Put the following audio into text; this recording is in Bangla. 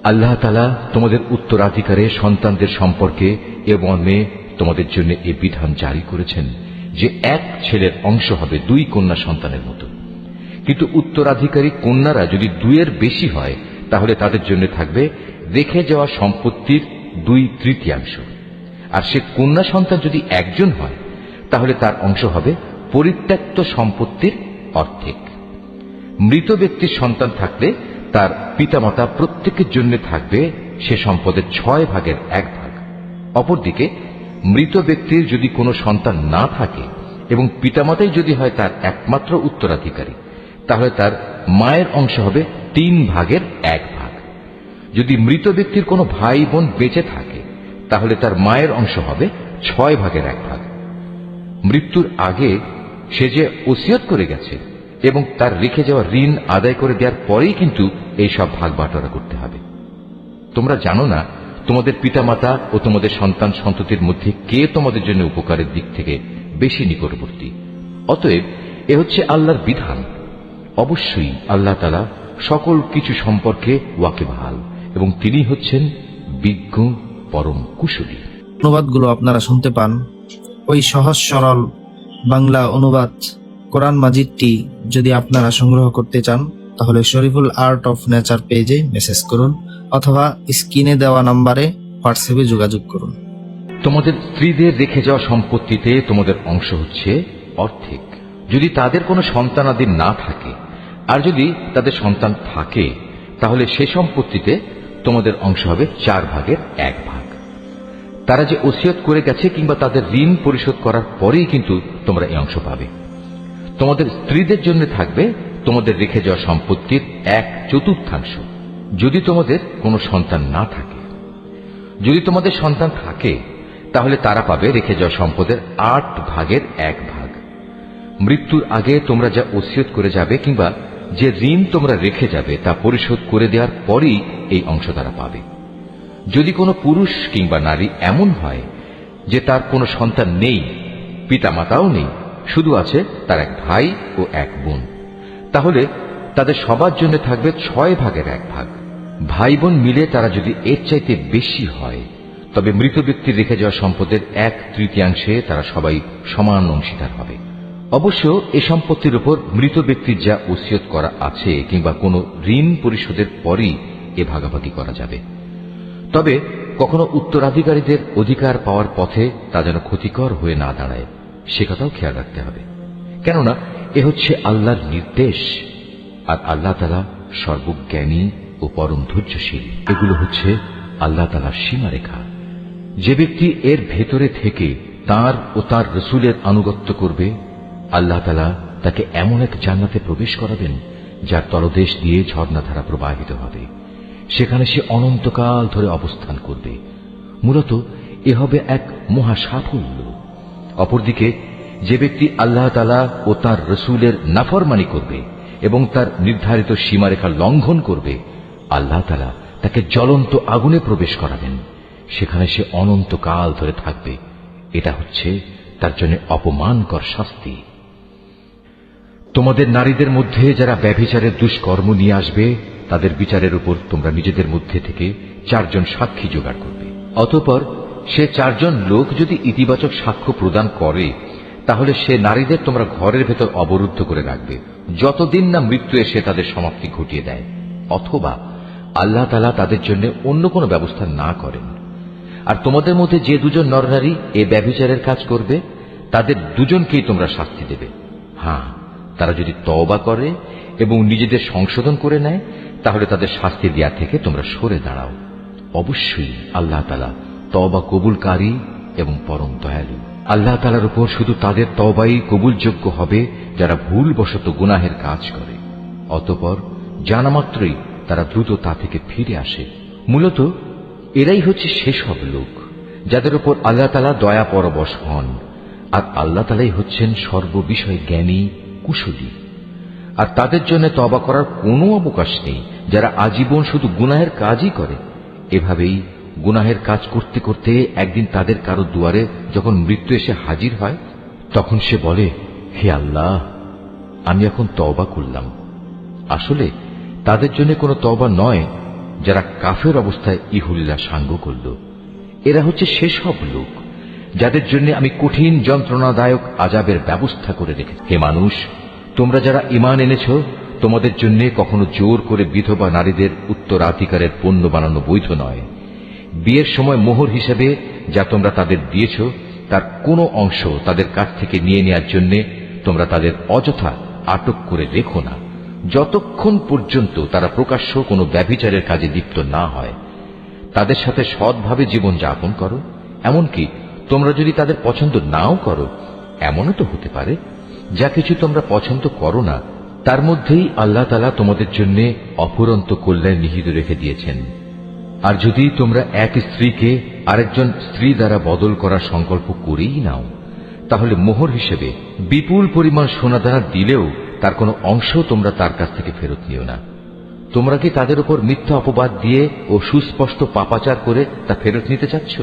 আল্লাহ তাআলা তোমাদের উত্তরাধিকারে সন্তানদের সম্পর্কে এ মর্মে তোমাদের জন্য এ বিধান জারি করেছেন যে এক ছেলের অংশ হবে 2 কন্যা সন্তানের মতো। কিন্তু উত্তরাধিকারী কন্যারা যদি 2-এর বেশি হয় তাহলে তাদের জন্য থাকবে রেখে যাওয়া সম্পত্তির 2/3, আর সে কন্যা সন্তান যদি একজন হয় তাহলে তার অংশ হবে পরিত্যক্ত সম্পত্তির অর্ধেক। মৃত ব্যক্তির সন্তান থাকলে তার পিতামাতা প্রত্যেকের জন্য থাকবে সে সম্পদের 6/1 অপরদিকে মৃত ব্যক্তির যদি কোনো সন্তান না থাকে এবং পিতামাতাই যদি হয় তার একমাত্র উত্তরাধিকারী তাহলে তার মায়ের অংশ হবে 3/1। যদি মৃত ব্যক্তির কোনো ভাই বোন বেঁচে থাকে তাহলে তার মায়ের অংশ হবে 6/1। মৃত্যুর আগে সে যে ওসিয়ত করে গেছে এবং তার রেখে যাওয়া ঋণ আদায় করে দেওয়ার পরেই কিন্তু এই সব ভাগ বাটোয়ারা করতে হবে। তোমরা জানো না তোমাদের পিতামাতা ও তোমাদের সন্তান সন্ততির মধ্যে কে তোমাদের জন্য উপকারের দিক থেকে বেশি নিকটবর্তী। অতএব এ হচ্ছে আল্লাহর বিধান। অবশ্যই আল্লাহ তাআলা সকল কিছু সম্পর্কে ওয়াকিবহাল এবং তিনি হচ্ছেন বিজ্ঞ পরম কুশলী। অনুবাদগুলো আপনারা শুনতে পান ওই সহজ সরল বাংলা অনুবাদ কোরআন মাজিদটি যদি আপনারা সংগ্রহ করতে চান তাহলে শরীফুল আর্ট অফ নেচার পেজে মেসেজ করুন অথবা স্ক্রিনে দেওয়া নম্বরে হোয়াটসঅ্যাপে যোগাযোগ করুন। তোমাদের স্ত্রীদের রেখে যাওয়া সম্পত্তিতে তোমাদের অংশ হচ্ছে অর্ধেক যদি তাদের কোনো সন্তানাদি না থাকে, আর যদি তাদের সন্তান থাকে তাহলে সে সম্পত্তিতে তোমাদের অংশ হবে 4/1। তারা যে ওসিয়ত করে গেছে কিংবা তাদের ঋণ পরিশোধ করার পরেই কিন্তু তোমরা এই অংশ পাবে। তোমাদের স্ত্রীদের জন্য থাকবে তোমাদের রেখে যাওয়া সম্পত্তির 1/4 যদি তোমাদের কোনো সন্তান না থাকে। যদি তোমাদের সন্তান থাকে তাহলে তারা পাবে রেখে যাওয়া সম্পদের 8/1। মৃত্যুর আগে তোমরা যা ওসিয়ত করে যাবে কিংবা যে ঋণ তোমরা রেখে যাবে তা পরিশোধ করে দেওয়ার পরেই এই অংশ তারা পাবে। যদি কোনো পুরুষ কিংবা নারী এমন হয় যে তার কোনো সন্তান নেই, পিতামাতাও নেই, শুধু আছে তার এক ভাই ও এক বোন, তাহলে তাদের সবার জন্য থাকবে 6/1। ভাই বোন মিলে তারা যদি এর চাইতে বেশি হয় তবে মৃত ব্যক্তির রেখে যাওয়া সম্পদের 1/3 তারা সবাই সমান অংশীদার হবে। অবশ্য এ সম্পত্তির উপর মৃত ব্যক্তির যা ওসিয়ত করা আছে কিংবা কোনো ঋণ পরিশোধের পরই এ ভাগাভাগি করা যাবে। তবে কখনো উত্তরাধিকারীদের অধিকার পাওয়ার পথে তা যেন ক্ষতিকর হয়ে না দাঁড়ায় সে কথাও খেয়াল রাখতে হবে, কেননা এ হচ্ছে আল্লাহর নির্দেশ, আর আল্লাহ তাআলা সর্বজ্ঞানী ও পরম ধৈর্যশীল। এগুলো হচ্ছে আল্লাহ তাআলার সীমারেখা। যে ব্যক্তি এর ভেতরে থেকে তার ও তার রসুলের আনুগত্য করবে আল্লাহ তাআলা তাকে এমন এক জান্নাতে প্রবেশ করাবেন যার তলদেশ দিয়ে ঝর্ণাধারা প্রবাহিত হবে। সেখানে সে অনন্তকাল ধরে অবস্থান করবে। মূলত এ হবে এক মহা সাফল্য। অপরদিকে যে ব্যক্তি আল্লাহ তাআলা ও তার রসুলের নাফরমানি করবে এবং তার নির্ধারিত সীমারেখা লঙ্ঘন করবে আল্লাহ তাআলা তাকে জ্বলন্ত আগুনে প্রবেশ করাবেন। সেখানে সে অনন্তকাল ধরে থাকবে। এটা হচ্ছে তার জন্য অপমানকর শাস্তি। তোমাদের নারীদের মধ্যে যারা ব্যভিচারের দুষ্কর্ম নিয়ে আসবে তাদের বিচারের উপর তোমরা নিজেদের মধ্যে থেকে 4 জন সাক্ষী জোগাড় করবে। অতঃপর সে 4 জন লোক যদি ইতিবাচক সাক্ষ্য প্রদান করে তাহলে সে নারীদের তোমরা ঘরের ভেতর অবরুদ্ধ করে রাখবে যতদিন না মৃত্যু এসে তাদের সমাপ্তি ঘটিয়ে দেয়, অথবা আল্লাহ তাআলা তাদের জন্য অন্য কোনো ব্যবস্থা না করেন। আর তোমাদের মধ্যে যে 2 জন নরনারী এ ব্যভিচারের কাজ করবে তাদের 2 জনকেই তোমরা শাস্তি দেবে। হ্যাঁ, তারা যদি তওবা করে এবং নিজেদের সংশোধন করে নেয় তাহলে তাদের শাস্তি দেয়া থেকে তোমরা সরে দাঁড়াও। অবশ্যই আল্লাহ তাআলা তওবা কবুলকারী এবং পরম দয়ালু। আল্লাহ তাআলার উপর শুধু তাদের তওবাই কবুলযোগ্য হবে যারা ভুলবশত গুনাহের কাজ করে, অতঃপর জানা মাত্রই তারা দ্রুত তা থেকে ফিরে আসে। মূলত এরাই হচ্ছে সেসব লোক যাদের উপর আল্লাহ তাআলা দয়া পরবশ হন, আর আল্লাহ তাআলাই হচ্ছেন সর্ববিষয়ে জ্ঞানী কুশলী। আর তাদের জন্য তওবা করার কোনো অবকাশ নেই যারা আজীবন শুধু গুনাহের কাজই করে। এভাবেই গুনাহের কাজ করতে করতে একদিন তাদের কারো দুয়ারে যখন মৃত্যু এসে হাজির হয় তখন সে বলে, হে আল্লাহ, আমি এখন তওবা করলাম। আসলে তাদের জন্য কোনো তওবা নয়, যারা কাফের অবস্থায় ইহুল্লাহ সাঙ্গ করল। এরা হচ্ছে সেসব লোক যাদের জন্য আমি কঠিন যন্ত্রণাদায়ক আযাবের ব্যবস্থা করে রেখেছি। হে মানুষ, তোমরা যারা ঈমান এনেছ, তোমাদের জন্য কখনো জোর করে বিধবা নারীদের উত্তরাধিকারের পণ্য বানানো বৈধ নয়। বিয়ের সময় মোহর হিসেবে যা তোমরা তাদের দিয়েছ, তার কোনো অংশ তাদের কাছ থেকে নিয়ে নেওয়ার জন্য তোমরা তাদের অযথা আটক করে রেখো না, যতক্ষণ পর্যন্ত তারা প্রকাশ্য কোনো ব্যভিচারের কাজে লিপ্ত না হয়। তাদের সাথে সৎভাবে জীবন যাপন করো। এমনকি তোমরা যদি তাদের পছন্দ নাও করো, এমনও তো হতে পারে যা কিছু তোমরা পছন্দ করো না, তার মধ্যেই আল্লাহ তাআলা তোমাদের জন্য অফুরন্ত কল্যাণ নিহিত রেখে দিয়েছেন। আর যদি তোমরা এক স্ত্রীকে আরেকজন স্ত্রী দ্বারা বদল করার সংকল্প করেই নাও, তাহলে মোহর হিসেবে বিপুল পরিমাণ সোনাদানা দিলেও তার কোনো অংশ তোমরা তার কাছ থেকে ফেরত নিও না। তোমরা কি তাদের উপর মিথ্যা অপবাদ দিয়ে ও সুস্পষ্ট পাপাচার করে তা ফেরত নিতে চাচ্ছ?